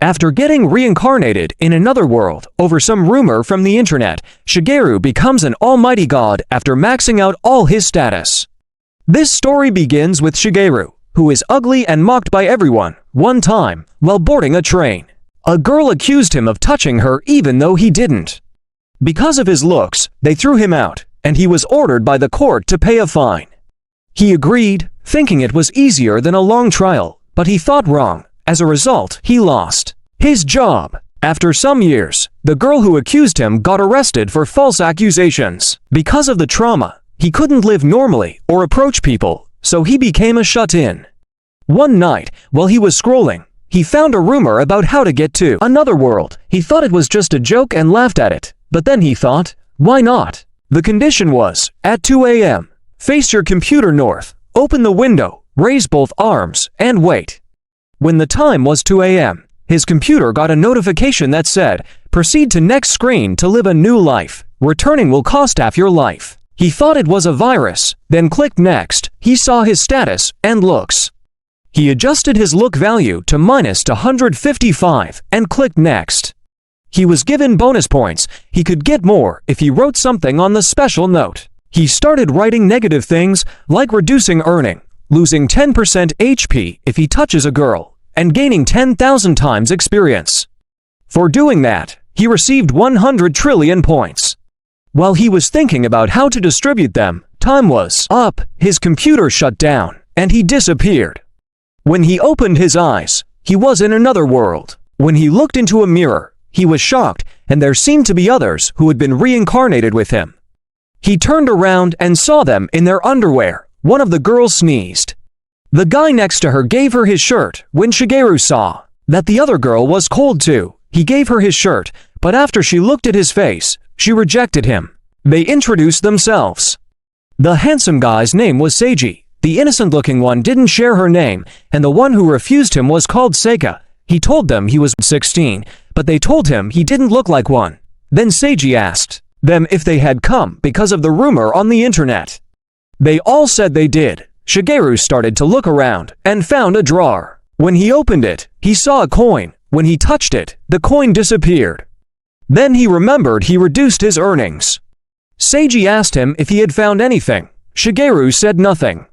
After getting reincarnated in another world over some rumor from the internet, Shigeru becomes an almighty god after maxing out all his status. This story begins with Shigeru, who is ugly and mocked by everyone. One time, while boarding a train, a girl accused him of touching her even though he didn't. Because of his looks, they threw him out, and he was ordered by the court to pay a fine. He agreed, thinking it was easier than a long trial, but he thought wrong. As a result, he lost his job. After some years, the girl who accused him got arrested for false accusations. Because of the trauma, he couldn't live normally or approach people, so he became a shut-in. One night, while he was scrolling, he found a rumor about how to get to another world. He thought it was just a joke and laughed at it, but then he thought, why not? The condition was, at 2 a.m., face your computer north, open the window, raise both arms, and wait. When the time was 2 a.m., his computer got a notification that said, proceed to next screen to live a new life. Returning will cost half your life. He thought it was a virus, then clicked next. He saw his status and looks. He adjusted his look value to -155 and clicked next. He was given bonus points. He could get more if he wrote something on the special note. He started writing negative things like reducing earning, losing 10% HP if he touches a girl, and gaining 10,000 times experience. For doing that, he received 100 trillion points. While he was thinking about how to distribute them, time was up, his computer shut down, and he disappeared. When he opened his eyes, he was in another world. When he looked into a mirror, he was shocked, and there seemed to be others who had been reincarnated with him. He turned around and saw them in their underwear. One of the girls sneezed. The guy next to her gave her his shirt. When Shigeru saw that the other girl was cold too, he gave her his shirt, but after she looked at his face, she rejected him. They introduced themselves. The handsome guy's name was Seiji. The innocent-looking one didn't share her name, and the one who refused him was called Seika. He told them he was 16, but they told him he didn't look like one. Then Seiji asked them if they had come because of the rumor on the internet. They all said they did. Shigeru started to look around and found a drawer. When he opened it, he saw a coin. When he touched it, the coin disappeared. Then he remembered he reduced his earnings. Seiji asked him if he had found anything. Shigeru said nothing.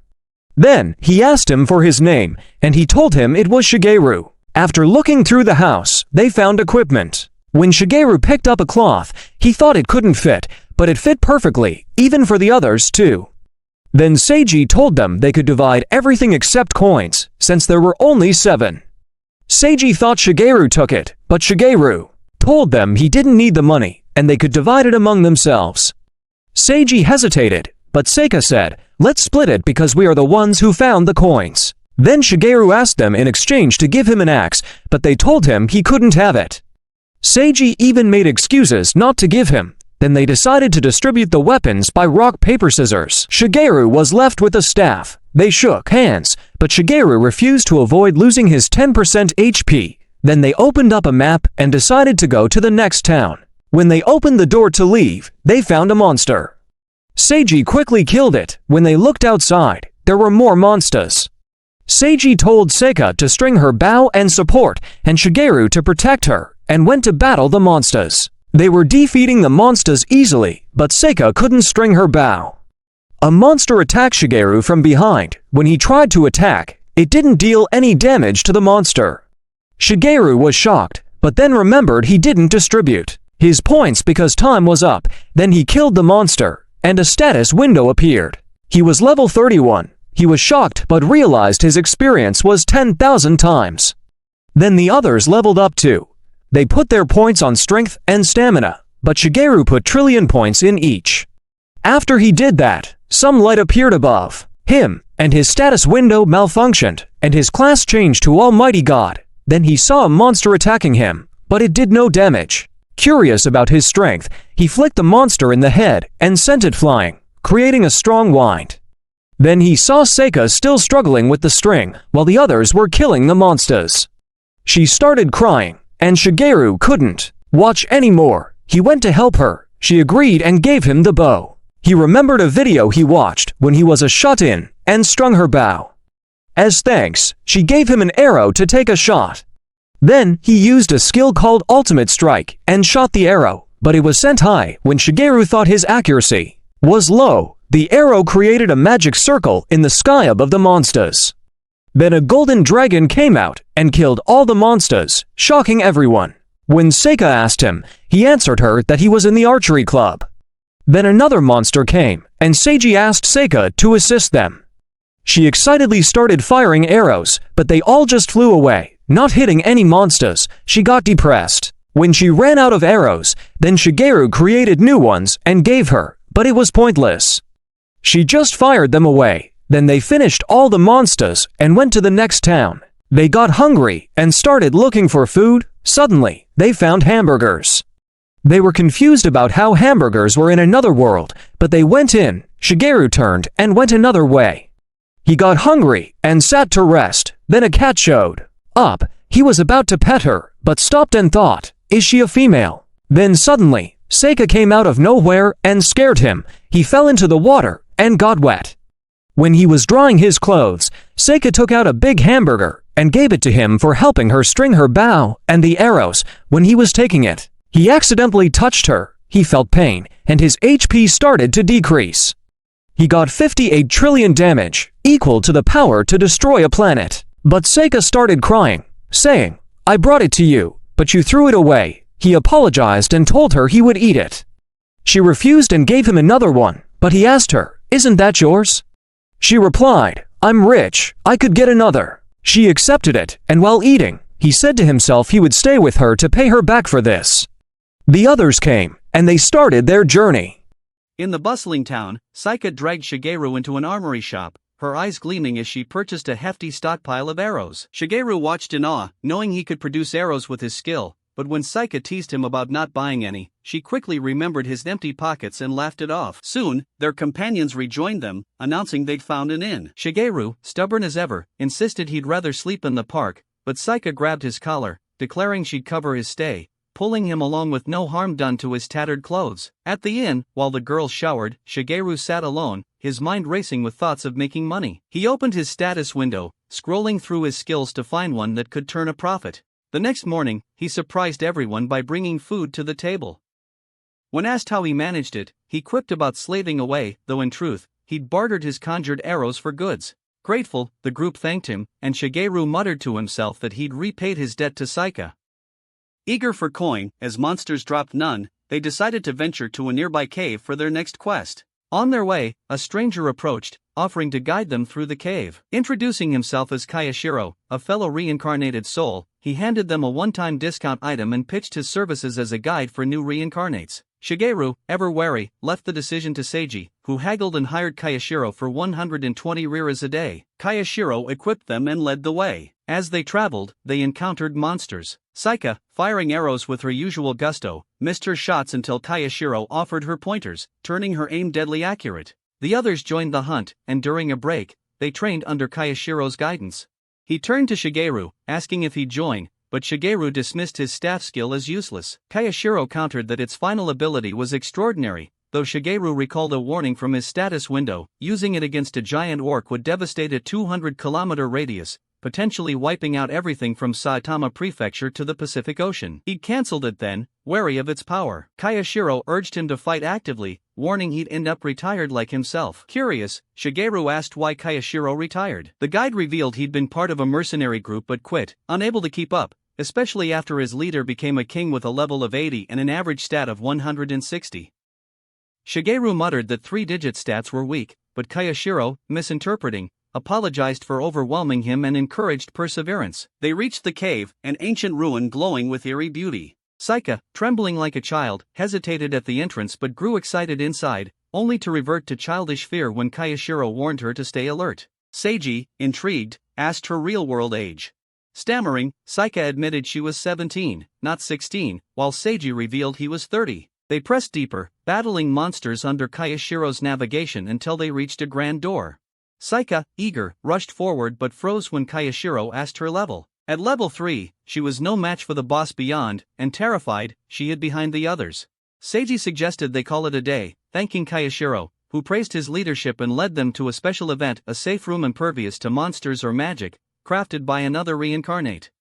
Then he asked him for his name, and he told him it was Shigeru. After looking through the house, they found equipment. When Shigeru picked up a cloth, he thought it couldn't fit, but it fit perfectly, even for the others too. Then Seiji told them they could divide everything except coins, since there were only 7. Seiji thought Shigeru took it, but Shigeru told them he didn't need the money, and they could divide it among themselves. Seiji hesitated, but Seika said, let's split it because we are the ones who found the coins. Then Shigeru asked them in exchange to give him an axe, but they told him he couldn't have it. Seiji even made excuses not to give him. Then they decided to distribute the weapons by rock, paper, scissors. Shigeru was left with a staff. They shook hands, but Shigeru refused to avoid losing his 10% HP. Then they opened up a map and decided to go to the next town. When they opened the door to leave, they found a monster. Seiji quickly killed it. When they looked outside, there were more monsters. Seiji told Seika to string her bow and support, and Shigeru to protect her, and went to battle the monsters. They were defeating the monsters easily, but Seika couldn't string her bow. A monster attacked Shigeru from behind. When he tried to attack, it didn't deal any damage to the monster. Shigeru was shocked, but then remembered he didn't distribute his points because time was up. Then he killed the monster, and a status window appeared. He was level 31. He was shocked but realized his experience was 10,000 times. Then the others leveled up too. They put their points on strength and stamina, but Shigeru put trillion points in each. After he did that, some light appeared above him, and his status window malfunctioned, and his class changed to Almighty God. Then he saw a monster attacking him, but it did no damage. Curious about his strength, he flicked the monster in the head and sent it flying, creating a strong wind. Then he saw Seika still struggling with the string, while the others were killing the monsters. She started crying, and Shigeru couldn't watch anymore. He went to help her. She agreed and gave him the bow. He remembered a video he watched when he was a shut-in and strung her bow. As thanks, she gave him an arrow to take a shot. Then, he used a skill called Ultimate Strike and shot the arrow, but it was sent high. When Shigeru thought his accuracy was low, the arrow created a magic circle in the sky above the monsters. Then a golden dragon came out and killed all the monsters, shocking everyone. When Seika asked him, he answered her that he was in the archery club. Then another monster came, and Seiji asked Seika to assist them. She excitedly started firing arrows, but they all just flew away, not hitting any monsters. She got depressed. When she ran out of arrows, then Shigeru created new ones and gave her, but it was pointless. She just fired them away. Then they finished all the monsters and went to the next town. They got hungry and started looking for food. Suddenly, they found hamburgers. They were confused about how hamburgers were in another world, but they went in. Shigeru turned and went another way. He got hungry and sat to rest. Then a cat showed up. He was about to pet her, but stopped and thought, "Is she a female?" Then suddenly, Seika came out of nowhere and scared him. He fell into the water and got wet. When he was drying his clothes, Seika took out a big hamburger and gave it to him for helping her string her bow and the arrows. When he was taking it, he accidentally touched her. He felt pain, and his HP started to decrease. He got 58 trillion damage, equal to the power to destroy a planet. But Seika started crying, saying, "I brought it to you, but you threw it away." He apologized and told her he would eat it. She refused and gave him another one, but he asked her, "Isn't that yours?" She replied, "I'm rich, I could get another." She accepted it, and while eating, he said to himself he would stay with her to pay her back for this. The others came, and they started their journey. In the bustling town, Seika dragged Shigeru into an armory shop, her eyes gleaming as she purchased a hefty stockpile of arrows. Shigeru watched in awe, knowing he could produce arrows with his skill, but when Seika teased him about not buying any, she quickly remembered his empty pockets and laughed it off. Soon, their companions rejoined them, announcing they'd found an inn. Shigeru, stubborn as ever, insisted he'd rather sleep in the park, but Seika grabbed his collar, declaring she'd cover his stay, pulling him along with no harm done to his tattered clothes. At the inn, while the girls showered, Shigeru sat alone, his mind racing with thoughts of making money. He opened his status window, scrolling through his skills to find one that could turn a profit. The next morning, he surprised everyone by bringing food to the table. When asked how he managed it, he quipped about slaving away, though in truth, he'd bartered his conjured arrows for goods. Grateful, the group thanked him, and Shigeru muttered to himself that he'd repaid his debt to Seika. Eager for coin, as monsters dropped none, they decided to venture to a nearby cave for their next quest. On their way, a stranger approached, offering to guide them through the cave. Introducing himself as Kayashiro, a fellow reincarnated soul, he handed them a one-time discount item and pitched his services as a guide for new reincarnates. Shigeru, ever wary, left the decision to Seiji, who haggled and hired Kayashiro for 120 riras a day. Kayashiro equipped them and led the way. As they traveled, they encountered monsters. Seika, firing arrows with her usual gusto, missed her shots until Kayashiro offered her pointers, turning her aim deadly accurate. The others joined the hunt, and during a break, they trained under Kayashiro's guidance. He turned to Shigeru, asking if he'd join, but Shigeru dismissed his staff skill as useless. Kayashiro countered that its final ability was extraordinary, though Shigeru recalled a warning from his status window: using it against a giant orc would devastate a 200-kilometer radius, potentially wiping out everything from Saitama Prefecture to the Pacific Ocean. He'd cancelled it then, wary of its power. Kayashiro urged him to fight actively, warning he'd end up retired like himself. Curious, Shigeru asked why Kayashiro retired. The guide revealed he'd been part of a mercenary group but quit, unable to keep up, especially after his leader became a king with a level of 80 and an average stat of 160. Shigeru muttered that 3-digit stats were weak, but Kayashiro, misinterpreting, apologized for overwhelming him and encouraged perseverance. They reached the cave, an ancient ruin glowing with eerie beauty. Seika, trembling like a child, hesitated at the entrance but grew excited inside, only to revert to childish fear when Kayashiro warned her to stay alert. Seiji, intrigued, asked her real-world age. Stammering, Seika admitted she was 17, not 16, while Seiji revealed he was 30. They pressed deeper, battling monsters under Kayashiro's navigation until they reached a grand door. Seika, eager, rushed forward but froze when Kayashiro asked her level. At level 3, she was no match for the boss beyond, and terrified, she hid behind the others. Seiji suggested they call it a day, thanking Kayashiro, who praised his leadership and led them to a special event, a safe room impervious to monsters or magic, crafted by another reincarnate.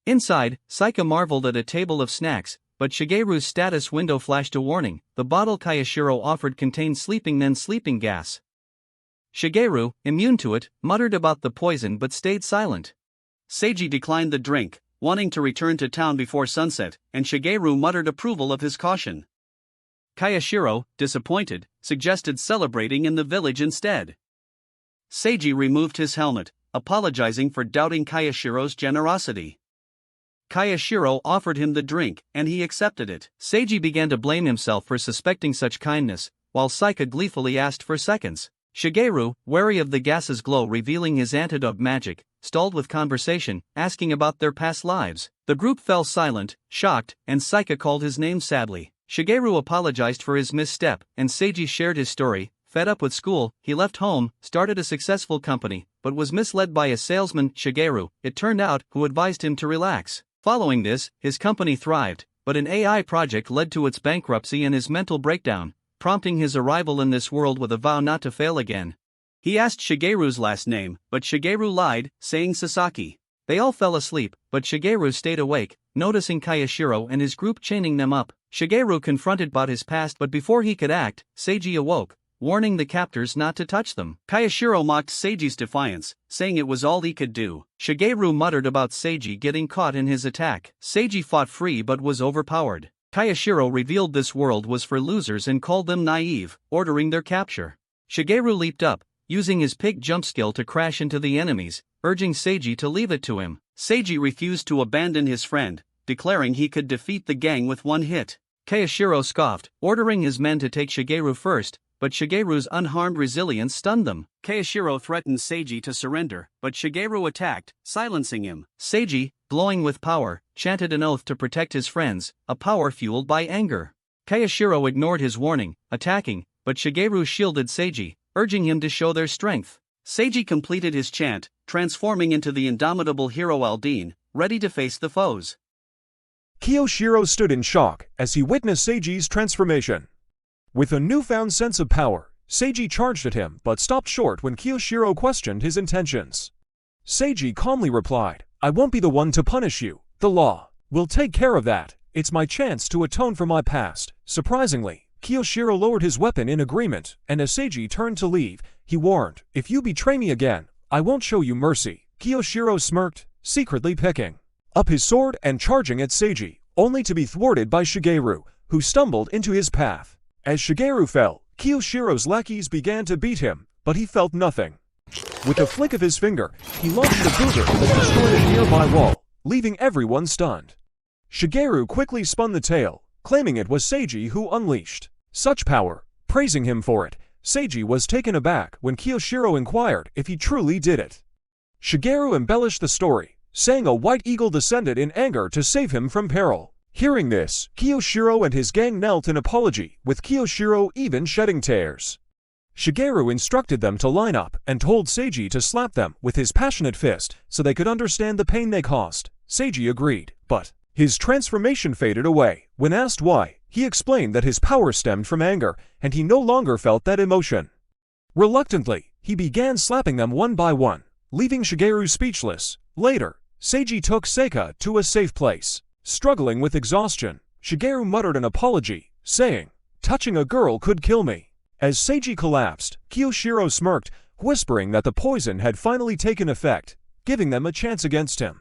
Inside, Saika marveled at a table of snacks, but Shigeru's status window flashed a warning. The bottle Kayashiro offered contained sleeping gas. Shigeru, immune to it, muttered about the poison but stayed silent. Seiji declined the drink, wanting to return to town before sunset, and Shigeru muttered approval of his caution. Kayashiro, disappointed, suggested celebrating in the village instead. Seiji removed his helmet, apologizing for doubting Kayashiro's generosity. Kayashiro offered him the drink, and he accepted it. Seiji began to blame himself for suspecting such kindness, while Saika gleefully asked for seconds. Shigeru, wary of the gas's glow revealing his antidote magic, stalled with conversation, asking about their past lives. The group fell silent, shocked, and Saika called his name sadly. Shigeru apologized for his misstep, and Seiji shared his story. Fed up with school, he left home, started a successful company, but was misled by a salesman, Shigeru, it turned out, who advised him to relax. Following this, his company thrived, but an AI project led to its bankruptcy and his mental breakdown, prompting his arrival in this world with a vow not to fail again. He asked Shigeru's last name, but Shigeru lied, saying Sasaki. They all fell asleep, but Shigeru stayed awake, noticing Kayashiro and his group chaining them up. Shigeru confronted about his past, but before he could act, Seiji awoke, warning the captors not to touch them. Kayashiro mocked Seiji's defiance, saying it was all he could do. Shigeru muttered about Seiji getting caught in his attack. Seiji fought free but was overpowered. Kayashiro revealed this world was for losers and called them naive, ordering their capture. Shigeru leaped up, using his pig jump skill to crash into the enemies, urging Seiji to leave it to him. Seiji refused to abandon his friend, declaring he could defeat the gang with one hit. Kayashiro scoffed, ordering his men to take Shigeru first, but Shigeru's unharmed resilience stunned them. Kayashiro threatened Seiji to surrender, but Shigeru attacked, silencing him. Seiji, glowing with power, chanted an oath to protect his friends, a power fueled by anger. Kayashiro ignored his warning, attacking, but Shigeru shielded Seiji, urging him to show their strength. Seiji completed his chant, transforming into the indomitable hero Aldine, ready to face the foes. Kiyoshiro stood in shock as he witnessed Seiji's transformation. With a newfound sense of power, Seiji charged at him but stopped short when Kiyoshiro questioned his intentions. Seiji calmly replied, "I won't be the one to punish you. The law will take care of that. It's my chance to atone for my past." Surprisingly, Kiyoshiro lowered his weapon in agreement, and as Seiji turned to leave, he warned, "If you betray me again, I won't show you mercy." Kiyoshiro smirked, secretly picking up his sword and charging at Seiji, only to be thwarted by Shigeru, who stumbled into his path. As Shigeru fell, Kiyoshiro's lackeys began to beat him, but he felt nothing. With a flick of his finger, he launched a booger that destroyed a nearby wall, leaving everyone stunned. Shigeru quickly spun the tail, claiming it was Seiji who unleashed such power. Praising him for it, Seiji was taken aback when Kiyoshiro inquired if he truly did it. Shigeru embellished the story, saying a white eagle descended in anger to save him from peril. Hearing this, Kiyoshiro and his gang knelt in apology, with Kiyoshiro even shedding tears. Shigeru instructed them to line up and told Seiji to slap them with his passionate fist so they could understand the pain they caused. Seiji agreed, but his transformation faded away. When asked why, he explained that his power stemmed from anger and he no longer felt that emotion. Reluctantly, he began slapping them one by one, leaving Shigeru speechless. Later, Seiji took Saika to a safe place. Struggling with exhaustion, Shigeru muttered an apology, saying, "Touching a girl could kill me." As Seiji collapsed, Kiyoshiro smirked, whispering that the poison had finally taken effect, giving them a chance against him.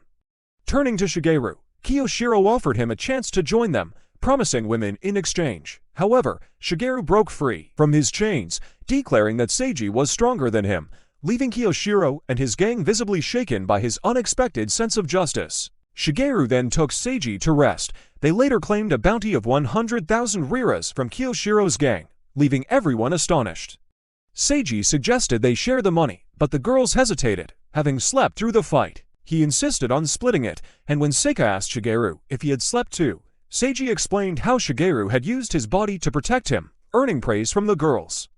Turning to Shigeru, Kiyoshiro offered him a chance to join them, promising women in exchange. However, Shigeru broke free from his chains, declaring that Seiji was stronger than him, leaving Kiyoshiro and his gang visibly shaken by his unexpected sense of justice. Shigeru then took Seiji to rest. They later claimed a bounty of 100,000 riras from Kiyoshiro's gang, leaving everyone astonished. Seiji suggested they share the money, but the girls hesitated, having slept through the fight. He insisted on splitting it, and when Seika asked Shigeru if he had slept too, Seiji explained how Shigeru had used his body to protect him, earning praise from the girls.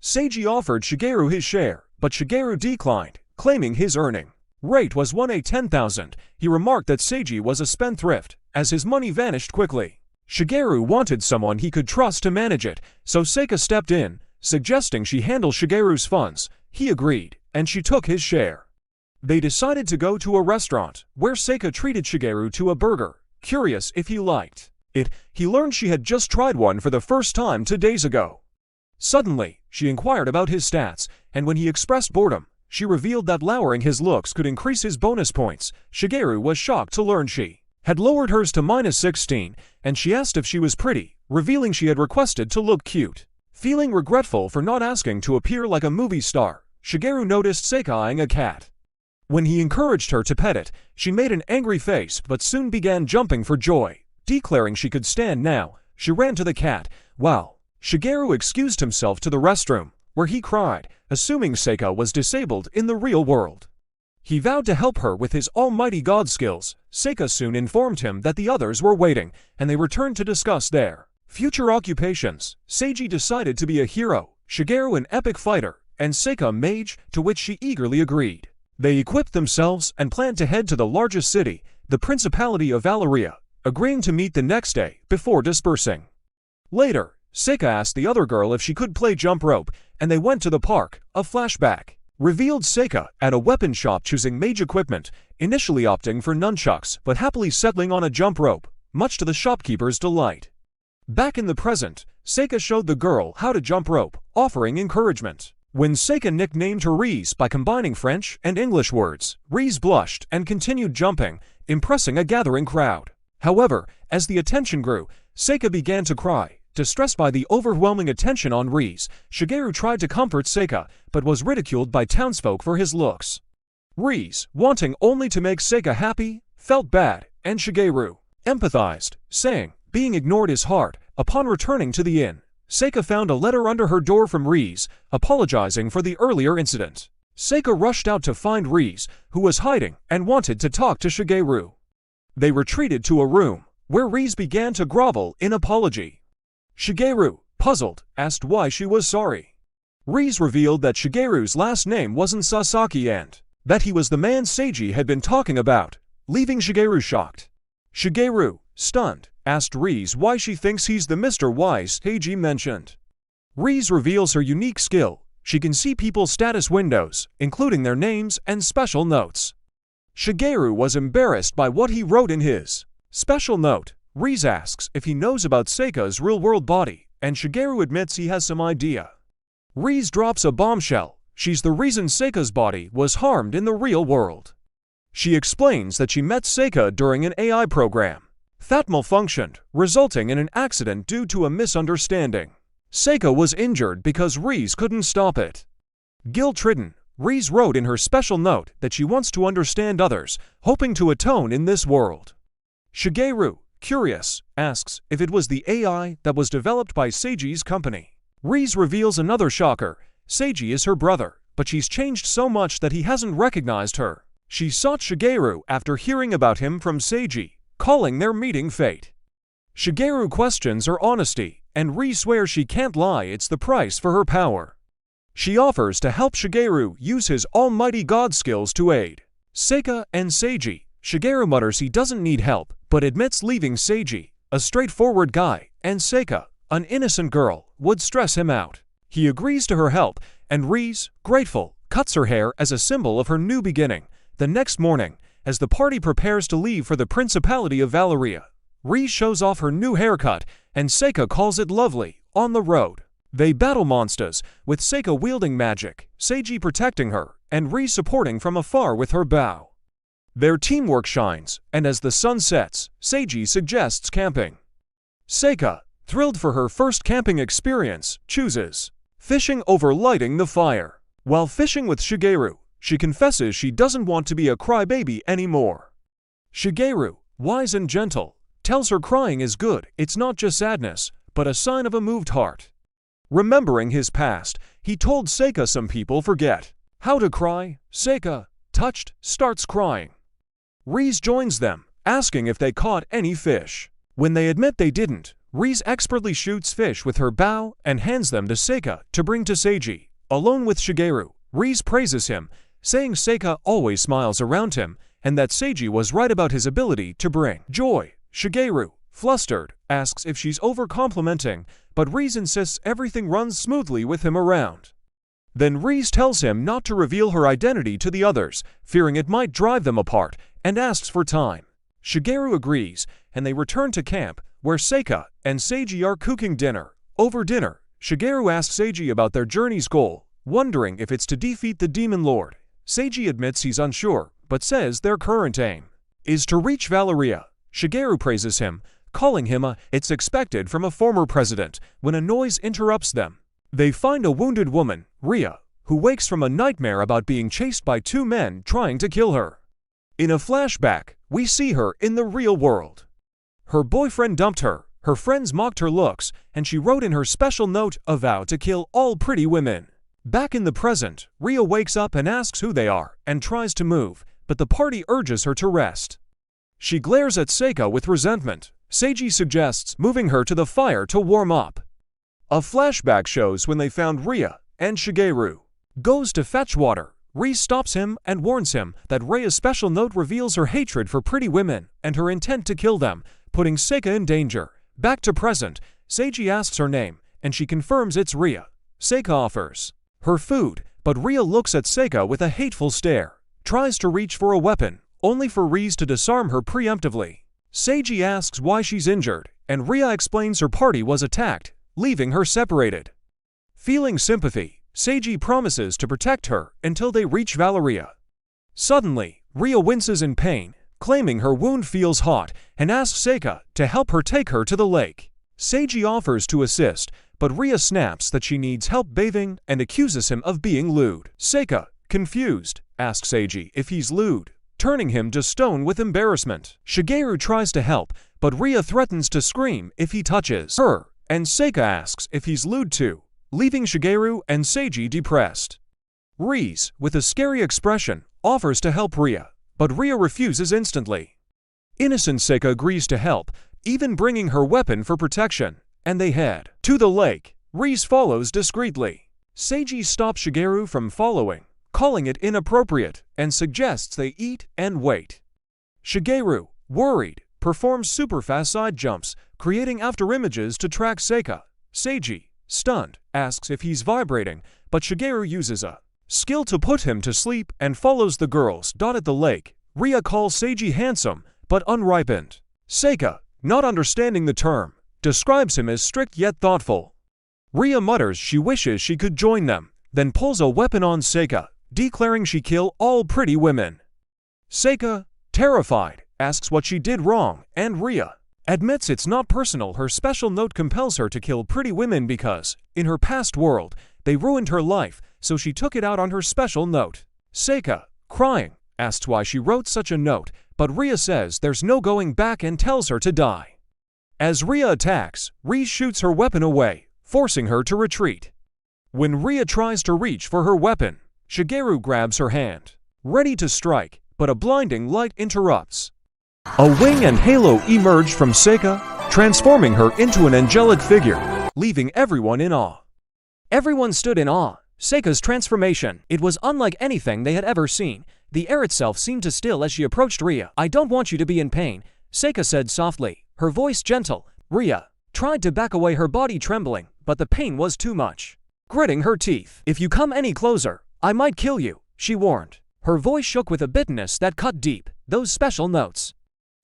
Seiji offered Shigeru his share, but Shigeru declined, claiming his earning rate was 1/10,000. He remarked that Seiji was a spendthrift, as his money vanished quickly. Shigeru wanted someone he could trust to manage it, so Seika stepped in, suggesting she handle Shigeru's funds. He agreed, and she took his share. They decided to go to a restaurant, where Seika treated Shigeru to a burger, curious if he liked it. He learned she had just tried one for the first time 2 days ago. Suddenly, she inquired about his stats, and when he expressed boredom, she revealed that lowering his looks could increase his bonus points. Shigeru was shocked to learn she had lowered hers to -16, and she asked if she was pretty, revealing she had requested to look cute. Feeling regretful for not asking to appear like a movie star, Shigeru noticed Seika eyeing a cat. When he encouraged her to pet it, she made an angry face but soon began jumping for joy. Declaring she could stand now, she ran to the cat. Wow! Shigeru excused himself to the restroom, where he cried, assuming Seika was disabled in the real world. He vowed to help her with his almighty god skills. Seika soon informed him that the others were waiting, and they returned to discuss their future occupations. Seiji decided to be a hero, Shigeru an epic fighter, and Seika mage, to which she eagerly agreed. They equipped themselves and planned to head to the largest city, the Principality of Valeria, agreeing to meet the next day before dispersing. Later, Seika asked the other girl if she could play jump rope, and they went to the park. A flashback revealed Seika at a weapon shop choosing mage equipment, initially opting for nunchucks but happily settling on a jump rope, much to the shopkeeper's delight. Back in the present, Seika showed the girl how to jump rope, offering encouragement. When Seika nicknamed her Rize by combining French and English words, Rize blushed and continued jumping, impressing a gathering crowd. However, as the attention grew, Seika began to cry. Distressed by the overwhelming attention on Rize, Shigeru tried to comfort Seika, but was ridiculed by townsfolk for his looks. Rize, wanting only to make Seika happy, felt bad, and Shigeru empathized, saying, being ignored is hard. Upon returning to the inn, Seika found a letter under her door from Rize, apologizing for the earlier incident. Seika rushed out to find Rize, who was hiding, and wanted to talk to Shigeru. They retreated to a room, where Rize began to grovel in apology. Shigeru, puzzled, asked why she was sorry. Rize revealed that Shigeru's last name wasn't Sasaki and that he was the man Seiji had been talking about, leaving Shigeru shocked. Shigeru, stunned, asked Rize why she thinks he's the Mr. Wise Seiji mentioned. Rize reveals her unique skill. She can see people's status windows, including their names and special notes. Shigeru was embarrassed by what he wrote in his special note. Rize asks if he knows about Seika's real-world body, and Shigeru admits he has some idea. Rize drops a bombshell. She's the reason Seika's body was harmed in the real world. She explains that she met Seika during an AI program that malfunctioned, resulting in an accident due to a misunderstanding. Seika was injured because Rize couldn't stop it. Guilt-ridden, Rize wrote in her special note that she wants to understand others, hoping to atone in this world. Shigeru, curious, asks if it was the AI that was developed by Seiji's company. Rize reveals another shocker. Seiji is her brother, but she's changed so much that he hasn't recognized her. She sought Shigeru after hearing about him from Seiji, calling their meeting fate. Shigeru questions her honesty, and Rize swears she can't lie, it's the price for her power. She offers to help Shigeru use his almighty god skills to aid Seika and Seiji. Shigeru mutters he doesn't need help, but admits leaving Seiji, a straightforward guy, and Seika, an innocent girl, would stress him out. He agrees to her help, and Rize, grateful, cuts her hair as a symbol of her new beginning. The next morning, as the party prepares to leave for the Principality of Valeria, Rize shows off her new haircut, and Seika calls it lovely. On the road, they battle monsters, with Seika wielding magic, Seiji protecting her, and Rize supporting from afar with her bow. Their teamwork shines, and as the sun sets, Seiji suggests camping. Seika, thrilled for her first camping experience, chooses fishing over lighting the fire. While fishing with Shigeru, she confesses she doesn't want to be a crybaby anymore. Shigeru, wise and gentle, tells her crying is good, it's not just sadness, but a sign of a moved heart. Remembering his past, he told Seika some people forget how to cry. Seika, touched, starts crying. Rize joins them, asking if they caught any fish. When they admit they didn't, Rize expertly shoots fish with her bow and hands them to Seika to bring to Seiji. Alone with Shigeru, Rize praises him, saying Seika always smiles around him and that Seiji was right about his ability to bring joy. Shigeru, flustered, asks if she's over-complimenting, but Rize insists everything runs smoothly with him around. Then Reese tells him not to reveal her identity to the others, fearing it might drive them apart, and asks for time. Shigeru agrees, and they return to camp, where Seika and Seiji are cooking dinner. Over dinner, Shigeru asks Seiji about their journey's goal, wondering if it's to defeat the Demon Lord. Seiji admits he's unsure, but says their current aim is to reach Valeria. Shigeru praises him, calling him it's expected from a former president, when a noise interrupts them. They find a wounded woman, Ria, who wakes from a nightmare about being chased by two men trying to kill her. In a flashback, we see her in the real world. Her boyfriend dumped her, her friends mocked her looks, and she wrote in her special note a vow to kill all pretty women. Back in the present, Ria wakes up and asks who they are, and tries to move, but the party urges her to rest. She glares at Seika with resentment. Seiji suggests moving her to the fire to warm up. A flashback shows when they found Ria, and Shigeru goes to fetch water. Reese stops him and warns him that Ria's special note reveals her hatred for pretty women and her intent to kill them, putting Seika in danger. Back to present, Seiji asks her name, and she confirms it's Ria. Seika offers her food, but Ria looks at Seika with a hateful stare, tries to reach for a weapon, only for Reese to disarm her preemptively. Seiji asks why she's injured, and Ria explains her party was attacked, leaving her separated. Feeling sympathy, Seiji promises to protect her until they reach Valeria. Suddenly, Ria winces in pain, claiming her wound feels hot, and asks Seika to help her take her to the lake. Seiji offers to assist, but Ria snaps that she needs help bathing and accuses him of being lewd. Seika, confused, asks Seiji if he's lewd, turning him to stone with embarrassment. Shigeru tries to help, but Ria threatens to scream if he touches her, and Seika asks if he's lewd too, leaving Shigeru and Seiji depressed. Reese, with a scary expression, offers to help Ria, but Ria refuses instantly. Innocent Seika agrees to help, even bringing her weapon for protection, and they head to the lake. Reese follows discreetly. Seiji stops Shigeru from following, calling it inappropriate, and suggests they eat and wait. Shigeru, worried, performs super-fast side jumps, creating afterimages to track Seika. Seiji, stunned, asks if he's vibrating, but Shigeru uses a skill to put him to sleep and follows the girls. At the lake, Ria calls Seiji handsome, but unripened. Seika, not understanding the term, describes him as strict yet thoughtful. Ria mutters she wishes she could join them, then pulls a weapon on Seika, declaring she kill all pretty women. Seika, terrified, asks what she did wrong, and Ria admits it's not personal. Her special note compels her to kill pretty women because, in her past world, they ruined her life, so she took it out on her special note. Seika, crying, asks why she wrote such a note, but Ria says there's no going back and tells her to die. As Ria attacks, Reese shoots her weapon away, forcing her to retreat. When Ria tries to reach for her weapon, Shigeru grabs her hand, ready to strike, but a blinding light interrupts. A wing and halo emerge from Seika, transforming her into an angelic figure, leaving everyone in awe. Everyone stood in awe. Seika's transformation, it was unlike anything they had ever seen. The air itself seemed to still as she approached Ria. "I don't want you to be in pain," Seika said softly, her voice gentle. Ria tried to back away, her body trembling, but the pain was too much. Gritting her teeth, "If you come any closer, I might kill you," she warned. Her voice shook with a bitterness that cut deep. "Those special notes,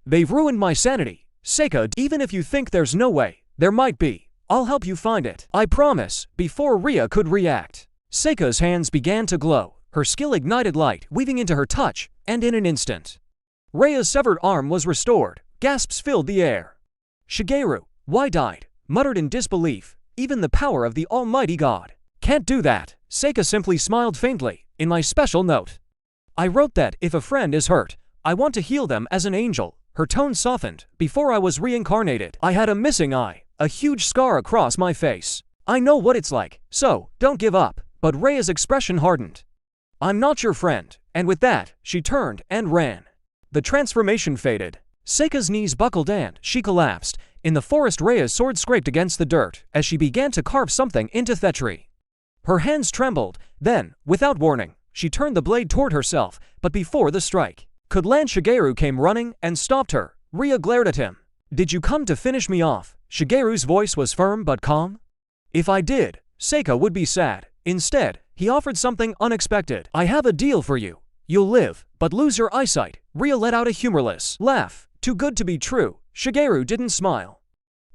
they've ruined my sanity. Seika, even if you think there's no way, there might be. I'll help you find it. I promise." Before Ria could react, Seika's hands began to glow. Her skill ignited light, weaving into her touch, and in an instant, Ria's severed arm was restored. Gasps filled the air. Shigeru, wide-eyed, muttered in disbelief. "Even the power of the Almighty God can't do that." Seika simply smiled faintly. "In my special note, I wrote that if a friend is hurt, I want to heal them as an angel." Her tone softened. "Before I was reincarnated, I had a missing eye, a huge scar across my face. I know what it's like, so don't give up." But Ria's expression hardened. "I'm not your friend," and with that, she turned and ran. The transformation faded. Seika's knees buckled and she collapsed. In the forest, Ria's sword scraped against the dirt as she began to carve something into Thetri. Her hands trembled. Then, without warning, she turned the blade toward herself, but before the strike could land, Shigeru came running and stopped her. Ria glared at him. "Did you come to finish me off?" Shigeru's voice was firm but calm. "If I did, Seika would be sad. Instead, he offered something unexpected. I have a deal for you. You'll live, but lose your eyesight. Ria let out a humorless laugh. Too good to be true. Shigeru didn't smile.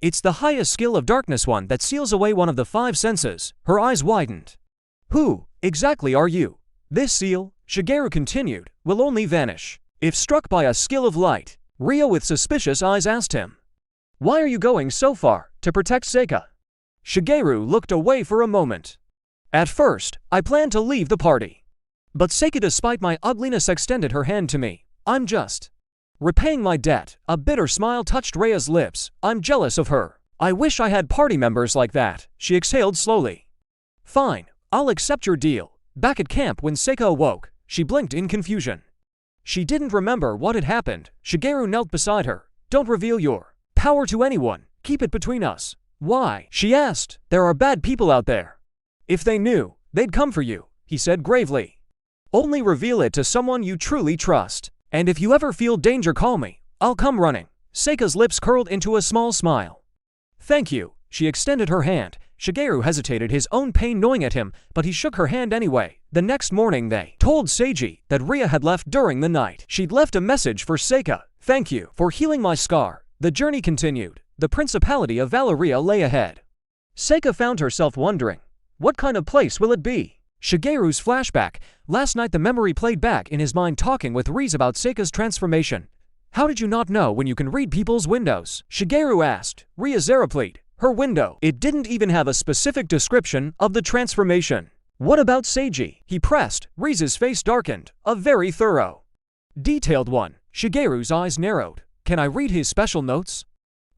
It's the highest skill of darkness, one that seals away one of the 5 senses. Her eyes widened. Who exactly are you? This seal, Shigeru continued, will only vanish if struck by a skill of light. Ria with suspicious eyes asked him, why are you going so far? To protect Seika? Shigeru looked away for a moment. At first, I planned to leave the party. But Seika, despite my ugliness, extended her hand to me. I'm just repaying my debt. A bitter smile touched Ria's lips. I'm jealous of her. I wish I had party members like that. She exhaled slowly. Fine, I'll accept your deal. Back at camp when Seika awoke, she blinked in confusion. She didn't remember what had happened. Shigeru knelt beside her. Don't reveal your power to anyone. Keep it between us. Why? She asked. There are bad people out there. If they knew, they'd come for you, he said gravely. Only reveal it to someone you truly trust. And if you ever feel danger, call me. I'll come running. Seika's lips curled into a small smile. Thank you. She extended her hand. Shigeru hesitated, his own pain gnawing at him, but he shook her hand anyway. The next morning they told Seiji that Ria had left during the night. She'd left a message for Seika. Thank you for healing my scar. The journey continued. The Principality of Valeria lay ahead. Seika found herself wondering, what kind of place will it be? Shigeru's flashback. Last night the memory played back in his mind, talking with Riz about Seika's transformation. How did you not know when you can read people's windows? Shigeru asked. Ria Zeraplete. Her window. It didn't even have a specific description of the transformation. What about Seiji? He pressed. Riz's face darkened. A very thorough, detailed one. Shigeru's eyes narrowed. Can I read his special notes?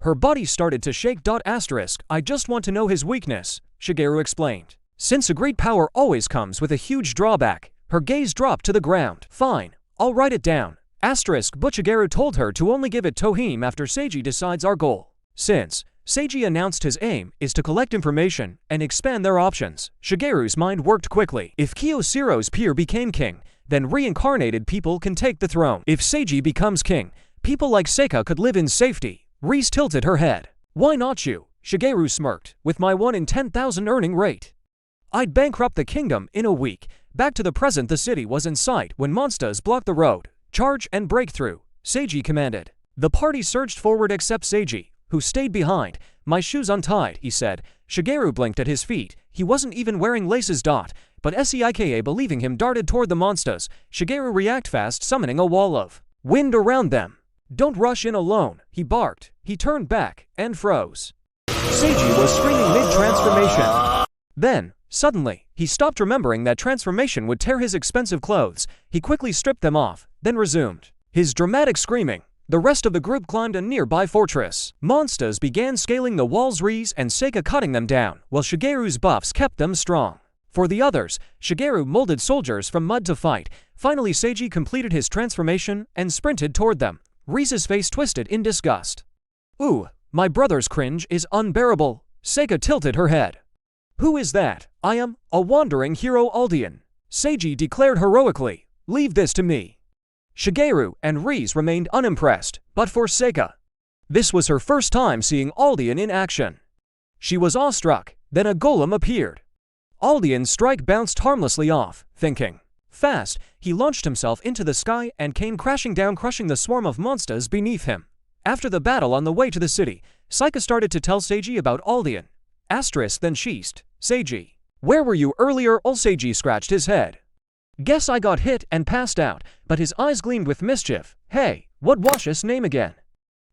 Her body started to shake. I just want to know his weakness, Shigeru explained. Since a great power always comes with a huge drawback, her gaze dropped to the ground. Fine, I'll write it down. But Shigeru told her to only give it to him after Seiji decides our goal. Since Seiji announced his aim is to collect information and expand their options, Shigeru's mind worked quickly. If Kyociro's peer became king, then reincarnated people can take the throne. If Seiji becomes king, people like Seika could live in safety. Riz tilted her head. Why not you? Shigeru smirked. With my 1 in 10,000 earning rate, I'd bankrupt the kingdom in a week. Back to the present, the city was in sight when monsters blocked the road. Charge and breakthrough, Seiji commanded. The party surged forward except Seiji, who stayed behind. My shoes untied, he said. Shigeru blinked at his feet. He wasn't even wearing laces. But Seika, believing him, darted toward the monsters. Shigeru reacted fast, summoning a wall of wind around them. Don't rush in alone, he barked. He turned back and froze. Seiji was screaming mid-transformation. Then, suddenly, he stopped, remembering that transformation would tear his expensive clothes. He quickly stripped them off, then resumed his dramatic screaming. The rest of the group climbed a nearby fortress. Monsters began scaling the walls, Riz and Seika cutting them down, while Shigeru's buffs kept them strong. For the others, Shigeru molded soldiers from mud to fight. Finally, Seiji completed his transformation and sprinted toward them. Riz's face twisted in disgust. Ooh, my brother's cringe is unbearable. Seika tilted her head. Who is that? I am a wandering hero, Aldean. Seiji declared heroically. Leave this to me. Shigeru and Riz remained unimpressed, but for Seika, this was her first time seeing Aldean in action. She was awestruck. Then a golem appeared. Aldean's strike bounced harmlessly off, thinking. Fast, he launched himself into the sky and came crashing down, crushing the swarm of monsters beneath him. After the battle on the way to the city, Seika started to tell Seiji about Aldean. Then sheest. Seiji, where were you earlier? Seiji scratched his head. Guess I got hit and passed out, but his eyes gleamed with mischief. Hey, what was his name again?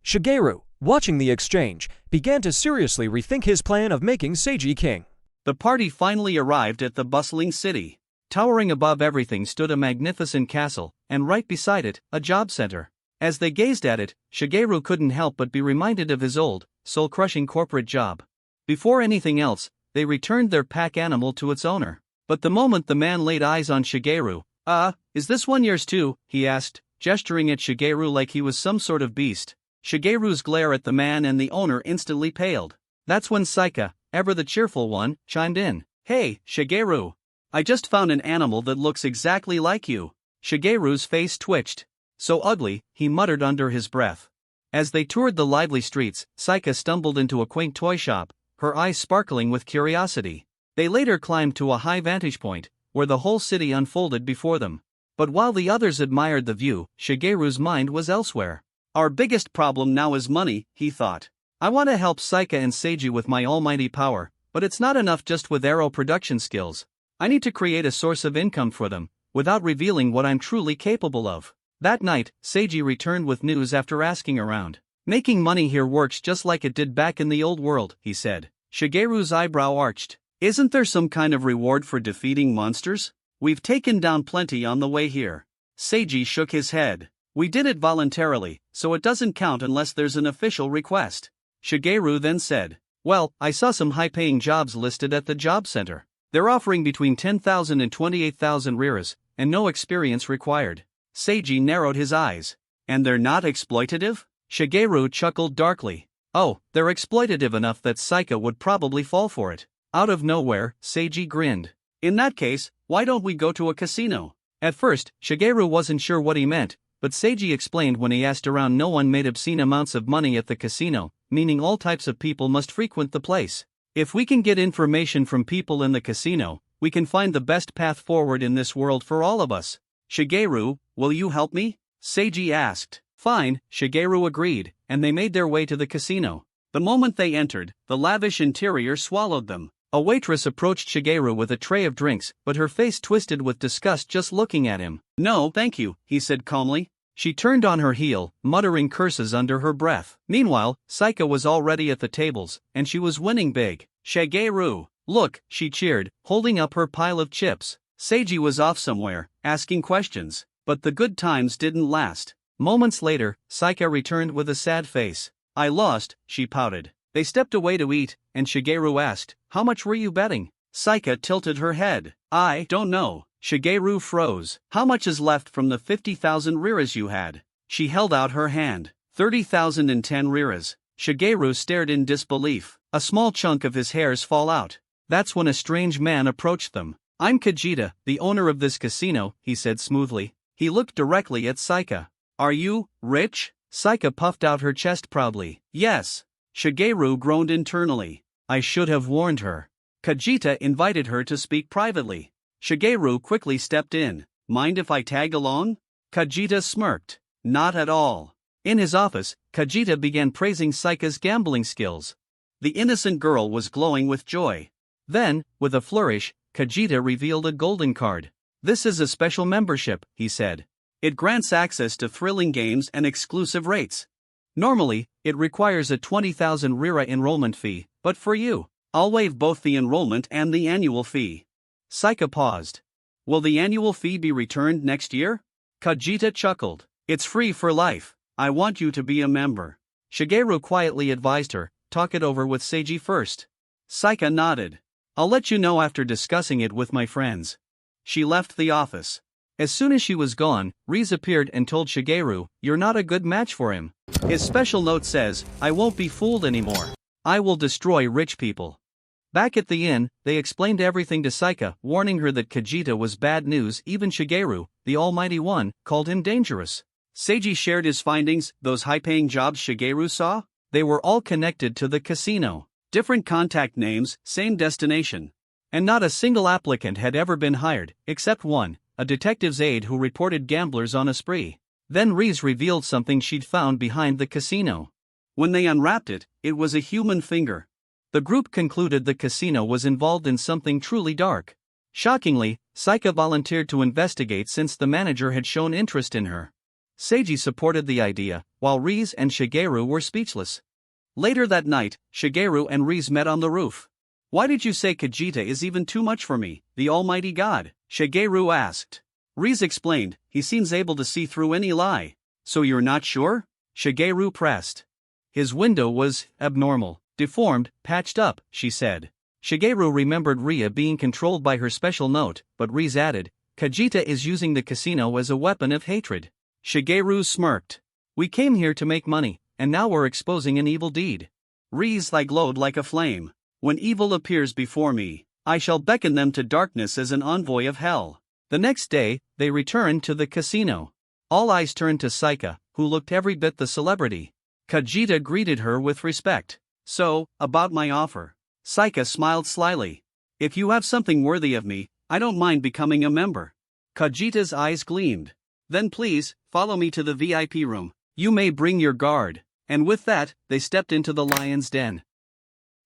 Shigeru, watching the exchange, began to seriously rethink his plan of making Seiji king. The party finally arrived at the bustling city. Towering above everything stood a magnificent castle, and right beside it, a job center. As they gazed at it, Shigeru couldn't help but be reminded of his old, soul-crushing corporate job. Before anything else, they returned their pack animal to its owner. But the moment the man laid eyes on Shigeru, is this one yours too? He asked, gesturing at Shigeru like he was some sort of beast. Shigeru's glare at the man and the owner instantly paled. That's when Seika, ever the cheerful one, chimed in. Hey, Shigeru. I just found an animal that looks exactly like you. Shigeru's face twitched. So ugly, he muttered under his breath. As they toured the lively streets, Seika stumbled into a quaint toy shop, her eyes sparkling with curiosity. They later climbed to a high vantage point, where the whole city unfolded before them. But while the others admired the view, Shigeru's mind was elsewhere. Our biggest problem now is money, he thought. I want to help Saika and Seiji with my almighty power, but it's not enough just with arrow production skills. I need to create a source of income for them, without revealing what I'm truly capable of. That night, Seiji returned with news after asking around. Making money here works just like it did back in the old world, he said. Shigeru's eyebrow arched. Isn't there some kind of reward for defeating monsters? We've taken down plenty on the way here. Seiji shook his head. We did it voluntarily, so it doesn't count unless there's an official request. Shigeru then said, well, I saw some high-paying jobs listed at the job center. They're offering between 10,000 and 28,000 riras, and no experience required. Seiji narrowed his eyes. And they're not exploitative? Shigeru chuckled darkly. Oh, they're exploitative enough that Saika would probably fall for it. Out of nowhere, Seiji grinned. In that case, why don't we go to a casino? At first, Shigeru wasn't sure what he meant, but Seiji explained when he asked around no one made obscene amounts of money at the casino, meaning all types of people must frequent the place. If we can get information from people in the casino, we can find the best path forward in this world for all of us. Shigeru, will you help me? Seiji asked. Fine, Shigeru agreed, and they made their way to the casino. The moment they entered, the lavish interior swallowed them. A waitress approached Shigeru with a tray of drinks, but her face twisted with disgust just looking at him. No, thank you, he said calmly. She turned on her heel, muttering curses under her breath. Meanwhile, Saika was already at the tables, and she was winning big. Shigeru, look, she cheered, holding up her pile of chips. Seiji was off somewhere, asking questions, but the good times didn't last. Moments later, Saika returned with a sad face. I lost, she pouted. They stepped away to eat, and Shigeru asked, how much were you betting? Saika tilted her head. I don't know. Shigeru froze. How much is left from the 50,000 riras you had? She held out her hand. 30,010 riras. Shigeru stared in disbelief. A small chunk of his hairs fall out. That's when a strange man approached them. I'm Kajita, the owner of this casino, he said smoothly. He looked directly at Saika. Are you rich? Saika puffed out her chest proudly. Yes. Shigeru groaned internally. I should have warned her. Kajita invited her to speak privately. Shigeru quickly stepped in. Mind if I tag along? Kajita smirked. Not at all. In his office, Kajita began praising Saika's gambling skills. The innocent girl was glowing with joy. Then, with a flourish, Kajita revealed a golden card. This is a special membership, he said. It grants access to thrilling games and exclusive rates. Normally, it requires a 20,000 rira enrollment fee, but for you, I'll waive both the enrollment and the annual fee. Saika paused. Will the annual fee be returned next year? Kajita chuckled. It's free for life. I want you to be a member. Shigeru quietly advised her, talk it over with Seiji first. Saika nodded. I'll let you know after discussing it with my friends. She left the office. As soon as she was gone, Riz appeared and told Shigeru, you're not a good match for him. His special note says, I won't be fooled anymore. I will destroy rich people. Back at the inn, they explained everything to Saika, warning her that Kajita was bad news. Even Shigeru, the Almighty One, called him dangerous. Seiji shared his findings. Those high-paying jobs Shigeru saw? They were all connected to the casino. Different contact names, same destination. And not a single applicant had ever been hired, except one, a detective's aide who reported gamblers on a spree. Then Riz revealed something she'd found behind the casino. When they unwrapped it, it was a human finger. The group concluded the casino was involved in something truly dark. Shockingly, Saika volunteered to investigate since the manager had shown interest in her. Seiji supported the idea, while Riz and Shigeru were speechless. Later that night, Shigeru and Riz met on the roof. Why did you say Kajita is even too much for me, the almighty god? Shigeru asked. Riz explained, he seems able to see through any lie. So you're not sure? Shigeru pressed. His window was abnormal, deformed, patched up, she said. Shigeru remembered Ria being controlled by her special note, but Riz added, Kajita is using the casino as a weapon of hatred. Shigeru smirked. We came here to make money, and now we're exposing an evil deed. Riz glowed like a flame. When evil appears before me, I shall beckon them to darkness as an envoy of hell. The next day, they returned to the casino. All eyes turned to Saika, who looked every bit the celebrity. Kajita greeted her with respect. So, about my offer. Saika smiled slyly. If you have something worthy of me, I don't mind becoming a member. Kajita's eyes gleamed. Then please, follow me to the VIP room. You may bring your guard. And with that, they stepped into the lion's den.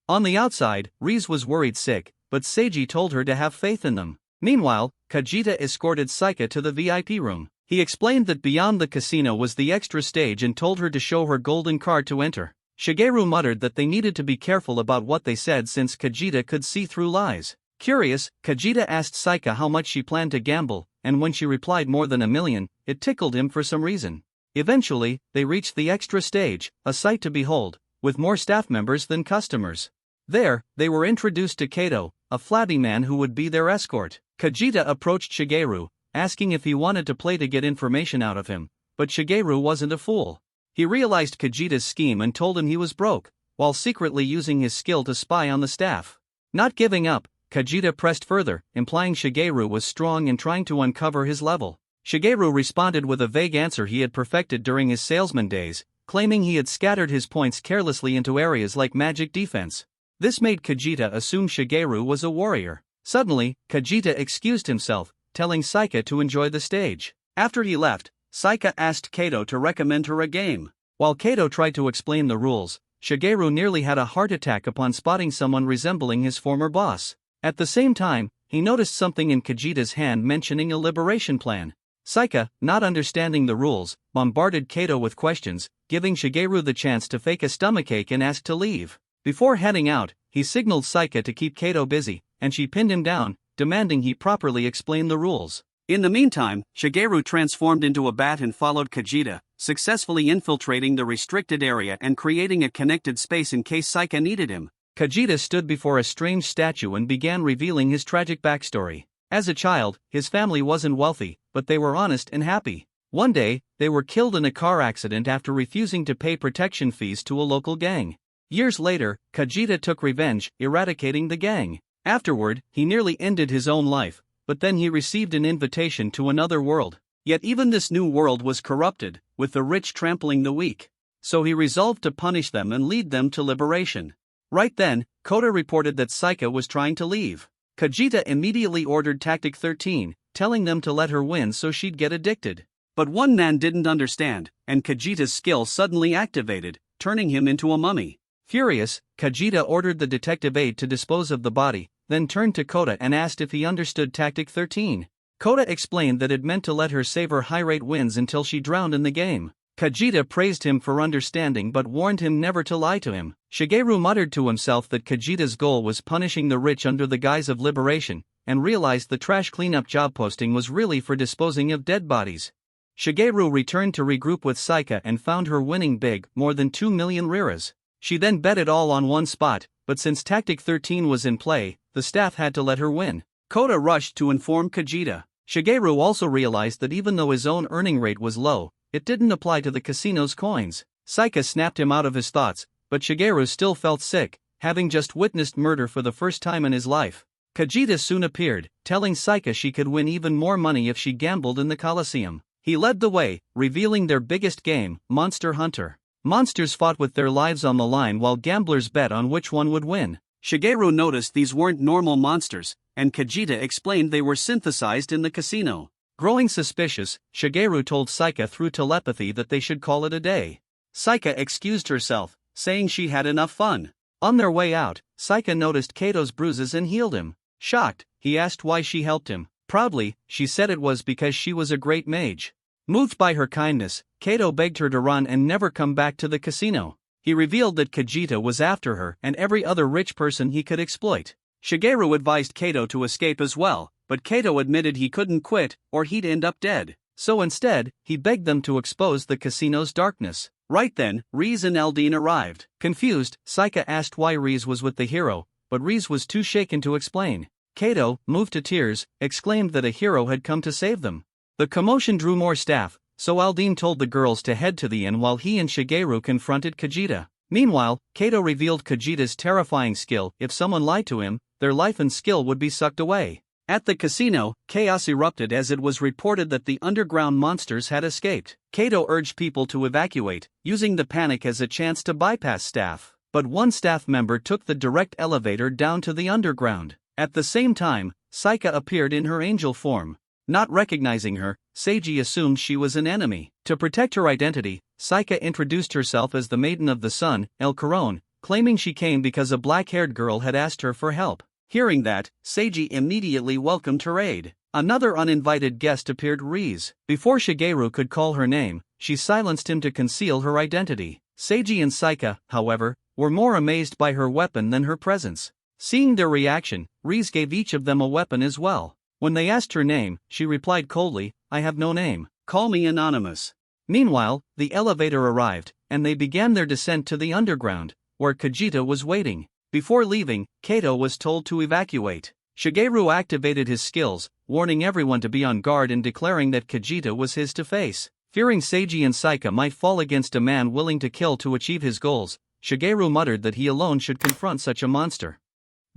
On the outside, Riz was worried sick, but Seiji told her to have faith in them. Meanwhile, Kajita escorted Saika to the VIP room. He explained that beyond the casino was the extra stage and told her to show her golden card to enter. Shigeru muttered that they needed to be careful about what they said since Kajita could see through lies. Curious, Kajita asked Saika how much she planned to gamble, and when she replied more than $1 million, it tickled him for some reason. Eventually, they reached the extra stage, a sight to behold, with more staff members than customers. There, they were introduced to Kato, a flabby man who would be their escort. Kajita approached Shigeru, asking if he wanted to play to get information out of him, but Shigeru wasn't a fool. He realized Kajita's scheme and told him he was broke, while secretly using his skill to spy on the staff. Not giving up, Kajita pressed further, implying Shigeru was strong and trying to uncover his level. Shigeru responded with a vague answer he had perfected during his salesman days, claiming he had scattered his points carelessly into areas like magic defense. This made Kajita assume Shigeru was a warrior. Suddenly, Kajita excused himself, telling Saika to enjoy the stage. After he left, Saika asked Kato to recommend her a game. While Kato tried to explain the rules, Shigeru nearly had a heart attack upon spotting someone resembling his former boss. At the same time, he noticed something in Kajita's hand mentioning a liberation plan. Saika, not understanding the rules, bombarded Kato with questions, giving Shigeru the chance to fake a stomachache and ask to leave. Before heading out, he signaled Saika to keep Kato busy, and she pinned him down, demanding he properly explain the rules. In the meantime, Shigeru transformed into a bat and followed Kajita, successfully infiltrating the restricted area and creating a connected space in case Saika needed him. Kajita stood before a strange statue and began revealing his tragic backstory. As a child, his family wasn't wealthy, but they were honest and happy. One day, they were killed in a car accident after refusing to pay protection fees to a local gang. Years later, Kajita took revenge, eradicating the gang. Afterward, he nearly ended his own life, but then he received an invitation to another world. Yet even this new world was corrupted, with the rich trampling the weak. So he resolved to punish them and lead them to liberation. Right then, Kota reported that Saika was trying to leave. Kajita immediately ordered Tactic 13, telling them to let her win so she'd get addicted. But one man didn't understand, and Kajita's skill suddenly activated, turning him into a mummy. Furious, Kajita ordered the detective aide to dispose of the body, then turned to Kota and asked if he understood Tactic 13. Kota explained that it meant to let her save her high-rate wins until she drowned in the game. Kajita praised him for understanding but warned him never to lie to him. Shigeru muttered to himself that Kajita's goal was punishing the rich under the guise of liberation, and realized the trash cleanup job posting was really for disposing of dead bodies. Shigeru returned to regroup with Saika and found her winning big, more than 2 million riras. She then bet it all on one spot, but since Tactic 13 was in play, the staff had to let her win. Kota rushed to inform Kajita. Shigeru also realized that even though his own earning rate was low, it didn't apply to the casino's coins. Saika snapped him out of his thoughts, but Shigeru still felt sick, having just witnessed murder for the first time in his life. Kajita soon appeared, telling Saika she could win even more money if she gambled in the Colosseum. He led the way, revealing their biggest game, Monster Hunter. Monsters fought with their lives on the line while gamblers bet on which one would win. Shigeru noticed these weren't normal monsters, and Kajita explained they were synthesized in the casino. Growing suspicious, Shigeru told Saika through telepathy that they should call it a day. Saika excused herself, saying she had enough fun. On their way out, Saika noticed Kato's bruises and healed him. Shocked, he asked why she helped him. Proudly, she said it was because she was a great mage. Moved by her kindness, Kato begged her to run and never come back to the casino. He revealed that Kajita was after her and every other rich person he could exploit. Shigeru advised Kato to escape as well, but Kato admitted he couldn't quit or he'd end up dead. So instead, he begged them to expose the casino's darkness. Right then, Riz and Aldine arrived. Confused, Saika asked why Riz was with the hero, but Riz was too shaken to explain. Kato, moved to tears, exclaimed that a hero had come to save them. The commotion drew more staff, so Aldine told the girls to head to the inn while he and Shigeru confronted Kajita. Meanwhile, Kato revealed Kajita's terrifying skill. If someone lied to him, their life and skill would be sucked away. At the casino, chaos erupted as it was reported that the underground monsters had escaped. Kato urged people to evacuate, using the panic as a chance to bypass staff. But one staff member took the direct elevator down to the underground. At the same time, Saika appeared in her angel form. Not recognizing her, Seiji assumed she was an enemy. To protect her identity, Saika introduced herself as the Maiden of the Sun, El Caron, claiming she came because a black-haired girl had asked her for help. Hearing that, Seiji immediately welcomed her aid. Another uninvited guest appeared, Rize. Before Shigeru could call her name, she silenced him to conceal her identity. Seiji and Saika, however, were more amazed by her weapon than her presence. Seeing their reaction, Rize gave each of them a weapon as well. When they asked her name, she replied coldly, "I have no name. Call me Anonymous." Meanwhile, the elevator arrived, and they began their descent to the underground, where Kajita was waiting. Before leaving, Kato was told to evacuate. Shigeru activated his skills, warning everyone to be on guard and declaring that Kajita was his to face. Fearing Seiji and Saika might fall against a man willing to kill to achieve his goals, Shigeru muttered that he alone should confront such a monster.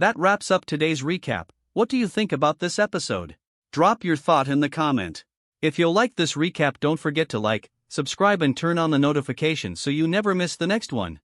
That wraps up today's recap. What do you think about this episode? Drop your thought in the comment. If you like this recap, don't forget to like, subscribe and turn on the notifications so you never miss the next one.